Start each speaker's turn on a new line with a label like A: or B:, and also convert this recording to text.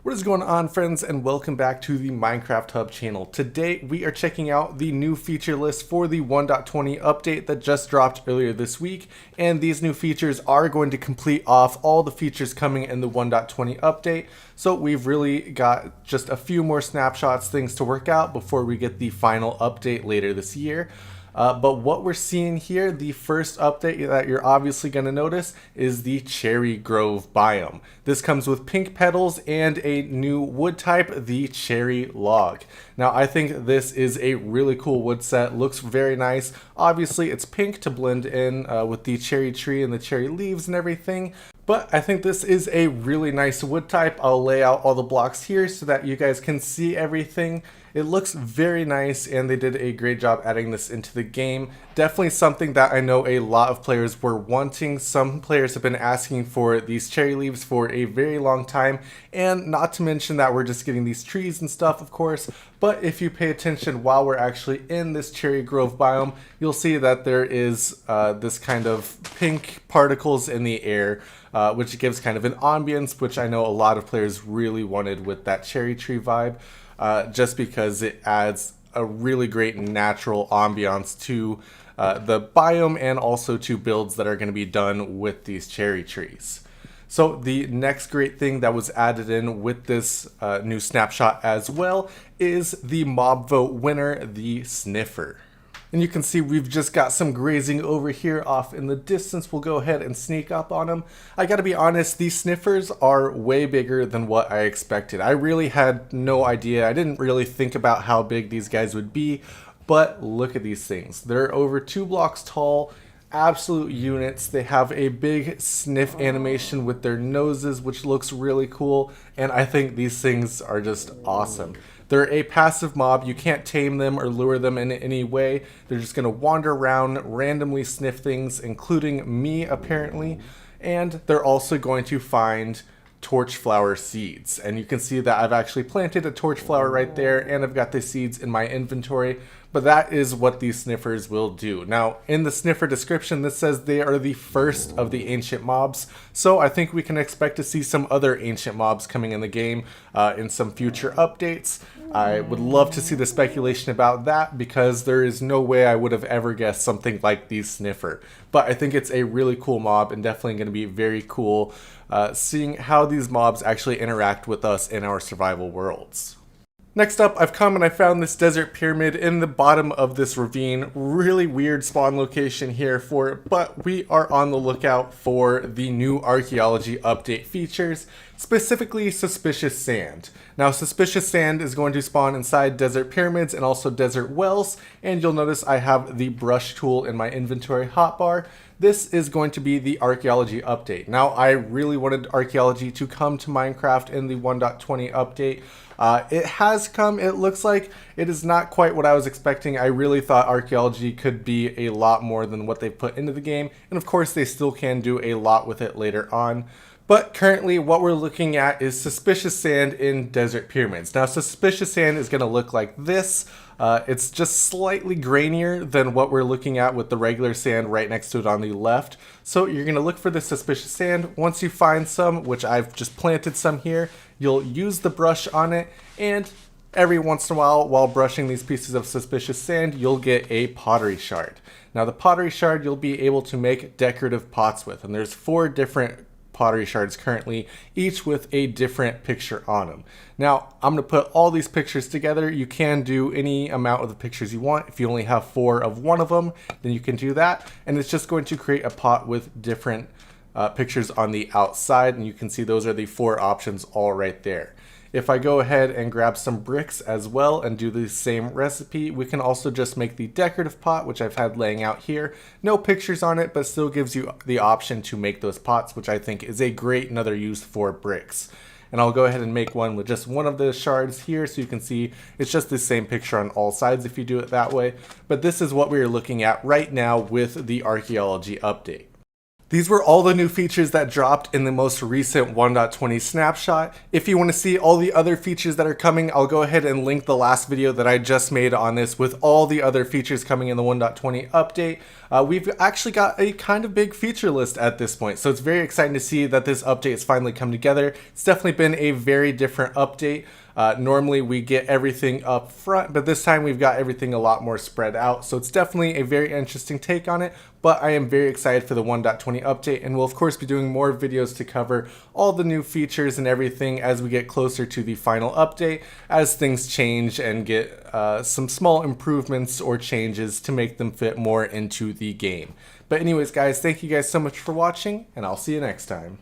A: What is going on, friends, and welcome back to the Minecraft Hub channel. Today we are checking out the new feature list for the 1.20 update that just dropped earlier this week, and these new features are going to complete off all the features coming in the 1.20 update. So we've really got just a few more snapshots, things to work out before we get the final update later this year. But what we're seeing here, the first update that you're obviously going to notice is the Cherry Grove biome. This comes with pink petals and a new wood type, the Cherry Log. Now I think this is a really cool wood set, looks very nice. Obviously it's pink to blend in with the cherry tree and the cherry leaves and everything. But I think this is a really nice wood type. I'll lay out all the blocks here so that you guys can see everything. It looks very nice and they did a great job adding this into the game. Definitely something that I know a lot of players were wanting. Some players have been asking for these cherry leaves for a very long time, and not to mention that we're just getting these trees and stuff, of course. But if you pay attention while we're actually in this Cherry Grove biome, you'll see that there is this kind of pink particles in the air, which gives kind of an ambience, which I know a lot of players really wanted with that cherry tree vibe. Just because it adds a really great natural ambiance to the biome and also to builds that are going to be done with these cherry trees. So the next great thing that was added in with this new snapshot as well is the mob vote winner, the sniffer. And you can see we've just got some grazing over here off in the distance. We'll go ahead and sneak up on them. I gotta be honest, these sniffers are way bigger than what I expected. I really had no idea. I didn't really think about how big these guys would be, but look at these things. They're over 2 blocks tall, absolute units. They have a big sniff animation with their noses, which looks really cool, and I think these things are just awesome. They're a passive mob. You can't tame them or lure them in any way. They're just going to wander around, randomly sniff things, including me apparently, and they're also going to find torch flower seeds. And you can see that I've actually planted a torch flower right there, and I've got the seeds in my inventory. But that is what these sniffers will do. Now, in the sniffer description, this says they are the first of the ancient mobs. So I think we can expect to see some other ancient mobs coming in the game in some future updates. I would love to see the speculation about that because there is no way I would have ever guessed something like the sniffer. But I think it's a really cool mob and definitely going to be very cool seeing how these mobs actually interact with us in our survival worlds. Next up, I've come and I found this desert pyramid in the bottom of this ravine. Really weird spawn location here for it, but we are on the lookout for the new archaeology update features, specifically suspicious sand. Now, suspicious sand is going to spawn inside desert pyramids and also desert wells, and you'll notice I have the brush tool in my inventory hotbar. This is going to be the archaeology update. Now, I really wanted archaeology to come to Minecraft in the 1.20 update. It has come. It looks like it is not quite what I was expecting. I really thought archaeology could be a lot more than what they put into the game, and of course they still can do a lot with it later on. But currently what we're looking at is suspicious sand in desert pyramids. Now, suspicious sand is going to look like this. It's just slightly grainier than what we're looking at with the regular sand right next to it on the left. So you're going to look for the suspicious sand. Once you find some, which I've just planted some here, you'll use the brush on it, and every once in a while brushing these pieces of suspicious sand, you'll get a pottery shard. Now, the pottery shard you'll be able to make decorative pots with, and there's 4 different pottery shards currently, each with a different picture on them. Now, I'm going to put all these pictures together. You can do any amount of the pictures you want. If you only have 4 of one of them, then you can do that. And it's just going to create a pot with different pictures on the outside. And you can see those are the 4 options all right there. If I go ahead and grab some bricks as well and do the same recipe, we can also just make the decorative pot, which I've had laying out here. No pictures on it, but still gives you the option to make those pots, which I think is a great another use for bricks. And I'll go ahead and make one with just one of the shards here, so you can see it's just the same picture on all sides if you do it that way. But this is what we are looking at right now with the archaeology update. These were all the new features that dropped in the most recent 1.20 snapshot. If you want to see all the other features that are coming, I'll go ahead and link the last video that I just made on this with all the other features coming in the 1.20 update. We've actually got a kind of big feature list at this point, so it's very exciting to see that this update has finally come together. It's definitely been a very different update. Normally we get everything up front, but this time we've got everything a lot more spread out. So it's definitely a very interesting take on it, but I am very excited for the 1.20 update, and we'll of course be doing more videos to cover all the new features and everything as we get closer to the final update, as things change and get some small improvements or changes to make them fit more into the game. But anyways guys, thank you guys so much for watching, and I'll see you next time.